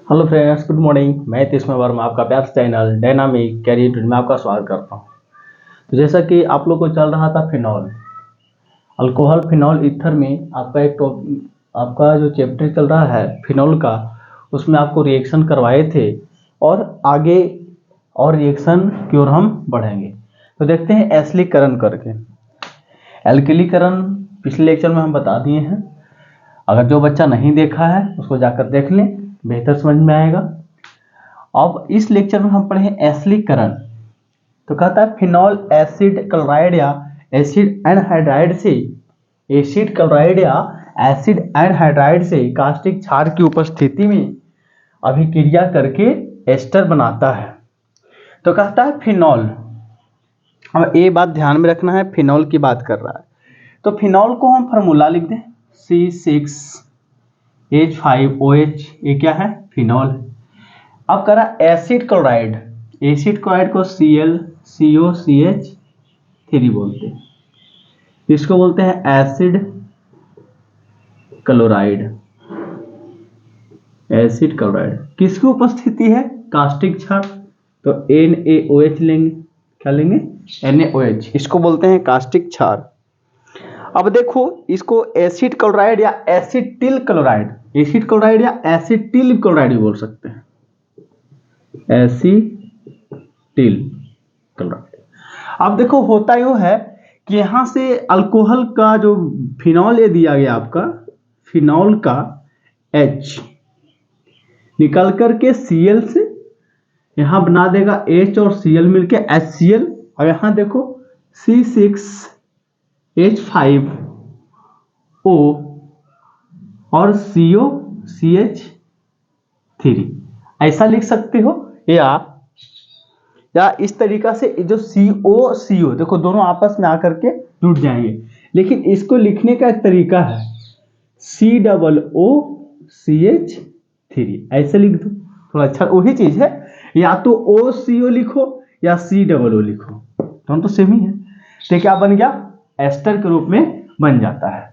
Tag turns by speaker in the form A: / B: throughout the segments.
A: Hello friends, good morning. मैं तीसरा वर्मा आपका प्यार चैनल डायनामिक कैरियर में आपका स्वागत करता हूं। तो जैसा कि आप लोग को चल रहा था फिनॉल अल्कोहल फिनॉल ईथर में आपका जो चैप्टर चल रहा है फिनॉल का, उसमें आपको रिएक्शन करवाए थे और आगे और रिएक्शन की ओर हम बढ़ेंगे। तो देखते हैं एसिडीकरण करके। एल्किलीकरण पिछले लेक्चर में हम बता दिए हैं। अगर जो बच्चा नहीं देखा है उसको जाकर देख लें, बेहतर समझ में आएगा। अब इस लेक्चर में हम पढ़े एसिडीकरण। तो कहता है फिनॉल एसिड क्लोराइड या एसिड एनहाइड्राइड से कास्टिक क्षार की उपस्थिति में अभिक्रिया करके एस्टर बनाता है। तो कहता है फिनॉल। अब ये बात ध्यान में रखना है, फिनॉल की बात कर रहा है। तो फिनॉल को हम फार्मूला लिख दें, C6H5OH। ये क्या है? फिनॉल है। अब करा एसिड क्लोराइड को ClCOCH3 बोलते हैं। इसको बोलते हैं एसिड क्लोराइड। किसकी उपस्थिति है? कास्टिक क्षार। तो NaOH लेंगे। क्या लेंगे? NaOH। इसको बोलते हैं कास्टिक क्षार। अब देखो, इसको एसिड क्लोराइड या एसिटिल क्लोराइड भी बोल सकते हैं। Acetyl chloride. अब देखो, होता यूं है कि यहां से अल्कोहल का जो फिनॉल ये दिया गया आपका, फिनॉल का H निकल करके Cl से यहां बना देगा H और Cl मिलके HCl। और यहां देखो C6H5O और COCH3 ऐसा लिख सकते हो, या इस तरीका से जो CO देखो दोनों आपस में आकर के जुड़ जाएंगे। लेकिन इसको लिखने का एक तरीका है, COOCH3 ऐसे लिख दो। थोड़ा अच्छा, वही चीज है, या तो OCO लिखो या COO लिखो, दोनों तो सेम ही है। तो क्या बन गया? एस्टर के रूप में बन जाता है।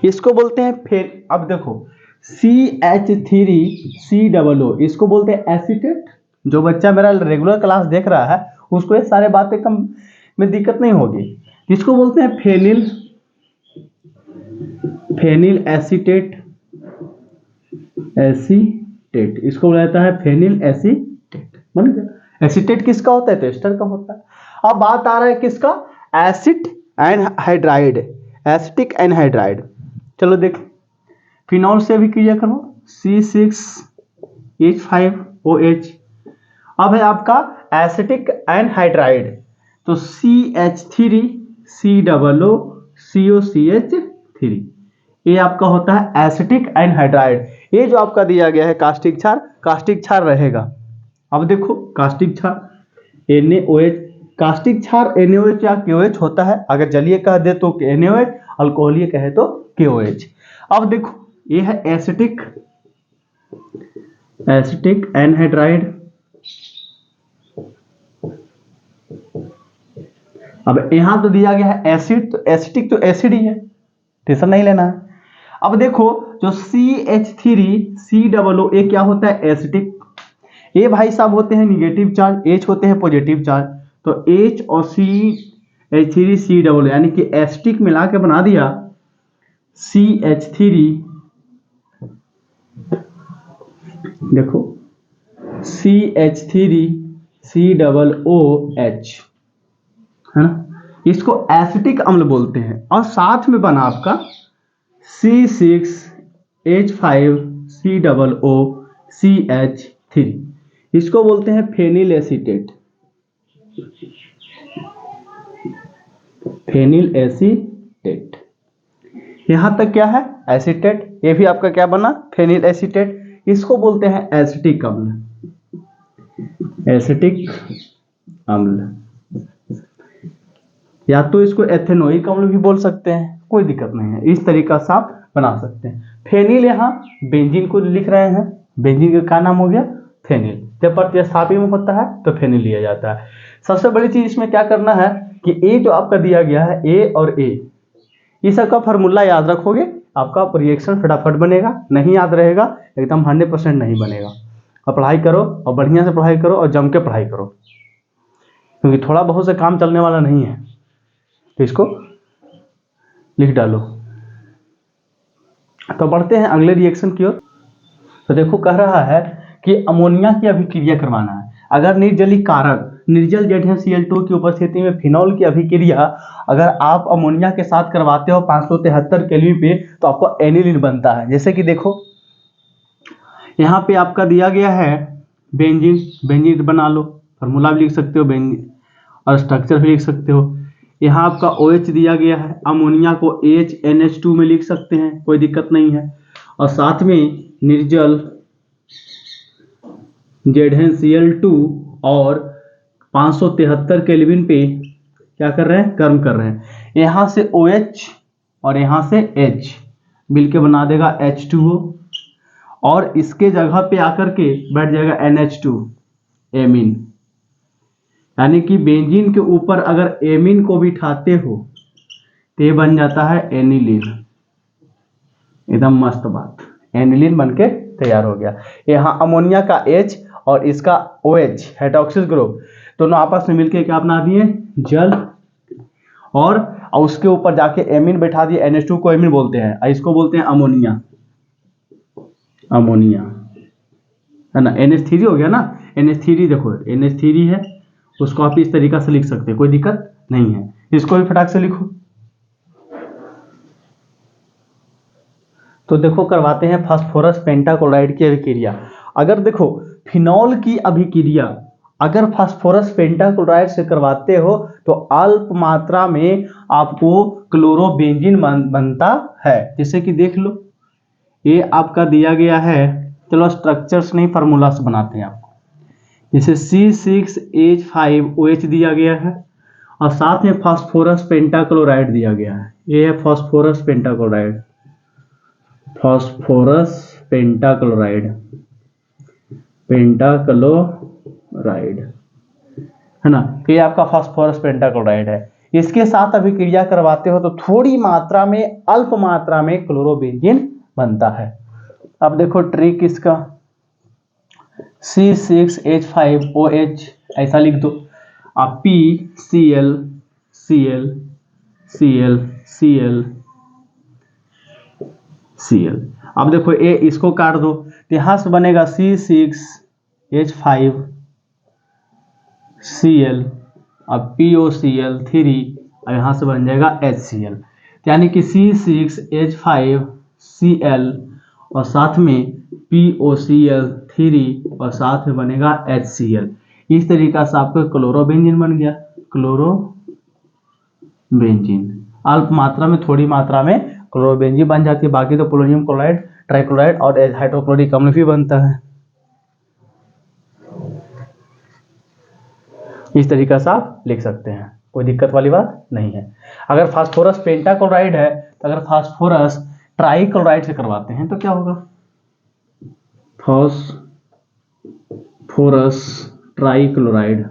A: इसको बोलते हैं फिर, अब देखो CH3COO, इसको बोलते हैं एसीटेट। जो बच्चा मेरा रेगुलर क्लास देख रहा है उसको ये सारे बातें कम में दिक्कत नहीं होगी। इसको बोलते हैं फेनिल एसीटेट। इसको बोला जाता है फेनिल एसीटेट। बन गया। एसीटेट किसका होता है? तो एस्टर का होता है। अब बात आ रहा है किसका? Acetic anhydride. चलो देख, फिनॉल से भी क्रिया करो, C6H5OH। अब है आपका एसिटिक एनहाइड्राइड, तो CH3COOCH3। ये आपका होता है एसिटिक एनहाइड्राइड। ये जो आपका दिया गया है कास्टिक क्षार रहेगा। अब देखो, कास्टिक क्षार NaOH, कास्टिक क्षार NaOH या KOH होता है। अगर जलीय कह दे तो NaOH, अल्कोहलीय कहे तो KOH। अब देखो, ये है एसिटिक एनहाइड्राइड। अब यहां तो दिया गया है एसिड, तो एसिटिक तो एसिड ही है, टेंशन नहीं लेना है। अब देखो, जो CH3COO ये क्या होता है? एसिटिक। ये भाई साहब होते हैं निगेटिव चार्ज, H होते हैं पॉजिटिव चार्ज। तो H और CH3COO यानी कि एसिटिक मिला के बना दिया CH3। देखो CH3COOH है ना, इसको एसिटिक अम्ल बोलते हैं। और साथ में बना आपका C6H5COOCH3, इसको बोलते हैं फेनिल एसीटेट। यहां तक क्या है? एसीटेट। ये भी आपका क्या बना? Phenyl acetate. इसको बोलते हैं एसिटिक अम्ल। या तो इसको एथेनोइक अम्ल भी बोल सकते हैं, कोई दिक्कत नहीं है। इस तरीका से आप बना सकते हैं। फेनिल, यहाँ बेंजीन को लिख रहे हैं, बेंजीन का क्या नाम हो गया? फेनिल। जब प्रतिस्थापी में होता है तो फेनिल लिया जाता है। सबसे बड़ी चीज इसमें क्या करना है कि ए जो आपका दिया गया है, ए और ए, इस सबका फार्मूला याद रखोगे, आपका रिएक्शन फटाफट बनेगा, नहीं याद रहेगा, एकदम 100% नहीं बनेगा। और पढ़ाई करो और बढ़िया से पढ़ाई करो और जम के पढ़ाई करो, क्योंकि थोड़ा बहुत से काम चलने वाला नहीं है। तो इसको लिख डालो। तो बढ़ते हैं अगले रिएक्शन की ओर। तो देखो कह रहा है कि अमोनिया की अभिक्रिया करवाना है। अगर निर्जलीय कारक निर्जल ZnCl2 की उपस्थिति में फिनॉल की अभिक्रिया अगर आप अमोनिया के साथ करवाते हो 573 केल्विन पे, तो आपको एनिलीन बनता है। जैसे कि देखो यहाँ पे आपका दिया गया है बेंजीन, बेंजीन बना लो, फार्मूला भी लिख सकते हो बेंजीन और स्ट्रक्चर भी लिख सकते हो। यहाँ आपका OH दिया गया है, अमोनिया को HNH2 में लिख सकते हैं, कोई दिक्कत नहीं है। और साथ में निर्जल ZnCl2 और 573 केल्विन पे क्या कर रहे हैं, गर्म कर रहे हैं। यहाँ से OH और यहाँ से H मिलके बना देगा H2O, और इसके जगह पे आकर के बैठ जाएगा NH2 एमीन। यानी कि बेंजीन के ऊपर अगर एमीन को बिठाते हो तो ये बन जाता है एनिलीन। एकदम मस्त बात, एनिलीन बनके तैयार हो गया। यहाँ अमोनिया का H और इसका OH हाइड्रोक्सिल ग्रुप दोनों आपस में मिलके क्या बना दिए, जल, और उसके ऊपर जाके एमीन बैठा दिए, NH2 को एमीन बोलते हैं, इसको बोलते हैं अमोनिया। अमोनिया है ना, NH3 हो गया ना, NH3 देखो NH3 है, उसको आप इस तरीका से लिख सकते हैं, कोई दिक्कत नहीं है। इसको भी फटाक से लिखो। तो देखो करवाते हैं फास्फोरस पेंटाक्लोराइड की अभिक्रिया। अगर देखो फिनॉल की अभिक्रिया अगर फास्फोरस पेंटाक्लोराइड से करवाते हो तो अल्प मात्रा में आपको क्लोरोबेंजीन बनता है। जैसे कि देख लो ये आपका दिया गया है, चलो स्ट्रक्चर्स नहीं फार्मूलास बनाते हैं आपको। जैसे C6H5OH दिया गया है और साथ में फास्फोरस पेंटाक्लोराइड दिया गया है। ये है phosphorus pentachloride, phosphorus pentachloride, pentachloride है ना, ये आपका फास्फोरस पेंटाक्लोराइड है। इसके साथ अभिक्रिया करवाते हो तो थोड़ी मात्रा में, अल्प मात्रा में क्लोरोबेंजीन बनता है। अब देखो ट्रिक इसका, C6H5OH ऐसा लिख दो, आप PCl Cl Cl Cl Cl। अब देखो ये इसको काट दो तो यहां से बनेगा C6H5Cl, अब POCl3 और यहां से बन जाएगा HCl। यानी कि C6H5Cl और साथ में POCl3 और साथ में बनेगा HCl। इस तरीका से आपका क्लोरोबेंजीन बन गया। क्लोरोबेंजीन अल्प मात्रा में, थोड़ी मात्रा में क्लोरोबेंजीन बन जाती है। बाकी तो पोलोनियम क्लोराइड, ट्राइक्लोराइड और हाइड्रोक्लोरिक अम्ल भी बनता है। इस तरीका से आप लिख सकते हैं, कोई दिक्कत वाली बात नहीं है। अगर फास्फोरस पेंटाक्लोराइड है तो अगर फास्फोरस ट्राइक्लोराइड से करवाते हैं तो क्या होगा, phosphorus trichloride,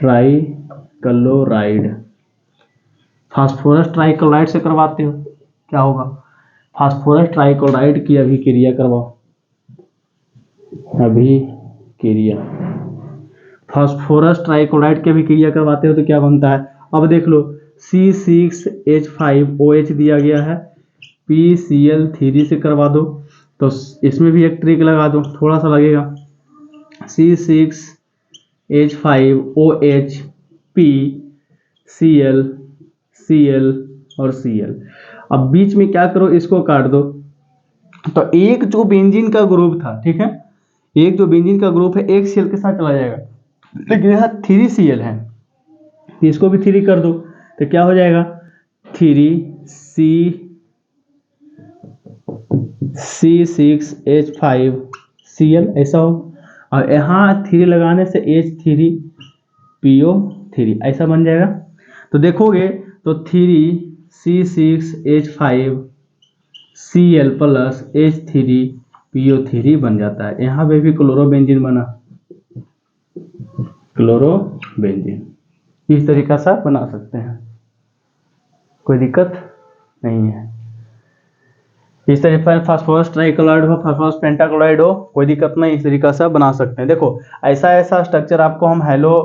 A: trichloride phosphorus trichloride से करवाते हो क्या होगा, फास्फोरस ट्राइक्लोराइड की अभिक्रिया करवाओ, अभिक्रिया फास्फोरस ट्राइक्लोराइड की अभिक्रिया करवाते हो तो क्या बनता है। अब देख लो C6H5OH दिया गया है, PCl3 से करवा दो, तो इसमें भी एक ट्रिक लगा दो, थोड़ा सा लगेगा। C6H5OH PCl Cl और Cl। अब बीच में क्या करो, इसको काट दो। तो एक जो बेंजीन का ग्रुप था, ठीक है, एक जो बेंजीन का ग्रुप है एक Cl के साथ चला जाएगा, लेकिन यहाँ 3Cl है, इसको भी 3 कर दो तो क्या हो जाएगा 3C6H5Cl ऐसा हो, और यहाँ 3 लगाने से H3PO3 ऐसा बन जाएगा। तो देखोगे तो 3C6H5Cl प्लस H3PO3 बन जाता है। यहाँ पे भी क्लोरोबेंजीन बना, क्लोरोबेंजीन। इस तरीका से बना सकते हैं, कोई दिक्कत नहीं है। इस तरीके फास्फोरस ट्राइक्लोराइड हो, फास्फोरस पेंटाक्लोराइड हो, कोई दिक्कत नहीं, इस तरीका से बना सकते हैं। देखो ऐसा ऐसा स्ट्रक्चर आपको हम हेलो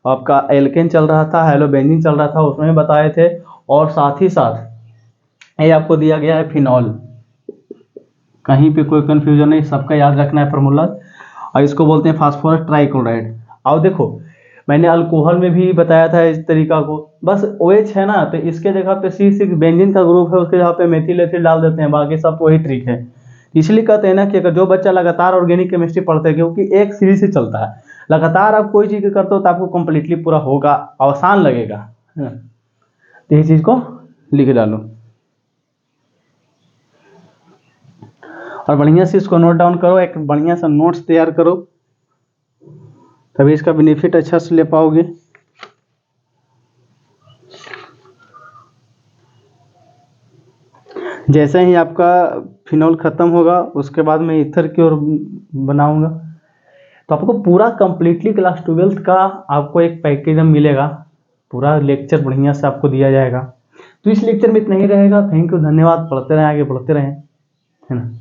A: आपका एल्केन चल रहा था, हेलो बेंजीन चल रहा था, उसमें भी बताए थे। और साथ ही साथ ये आपको दिया गया है फिनॉल, कहीं पे कोई कंफ्यूजन नहीं, सबका याद रखना है फार्मूला। और इसको बोलते हैं फास्फोरस ट्राइक्लोराइड। और देखो मैंने अल्कोहल में भी बताया था इस तरीका को, बस OH है ना, तो इसके जगह पे C6 बेंजीन का ग्रुप है, उसके जगह पे मेथिल एसिड डाल देते हैं, बाकी सब वही ट्रिक है। इसलिए कहते हैं ना कि अगर जो बच्चा लगातार ऑर्गेनिक केमिस्ट्री पढ़ते हैं, क्योंकि एक सीरीज से चलता है, लगातार आप कोई चीज़ करते हो तो आपको कंप्लीटली पूरा होगा, आसान लगेगा, है ना। तो ये चीज़ को लिख डालो और बढ़िया से इसको नोट डाउन करो, एक बढ़िया सा नोट्स तैयार करो, तभी इसका बेनिफिट अच्छा से ले पाओगे। जैसे ही आपका फिनॉल ख़त्म होगा उसके बाद मैं ईथर की ओर बनाऊंगा। तो आपको पूरा कंप्लीटली क्लास 12th का आपको एक पैकेज मिलेगा, पूरा लेक्चर बढ़िया से आपको दिया जाएगा। तो इस लेक्चर में इतना ही रहेगा। थैंक यू, धन्यवाद। पढ़ते रहें, आगे बढ़ते रहें, है ना।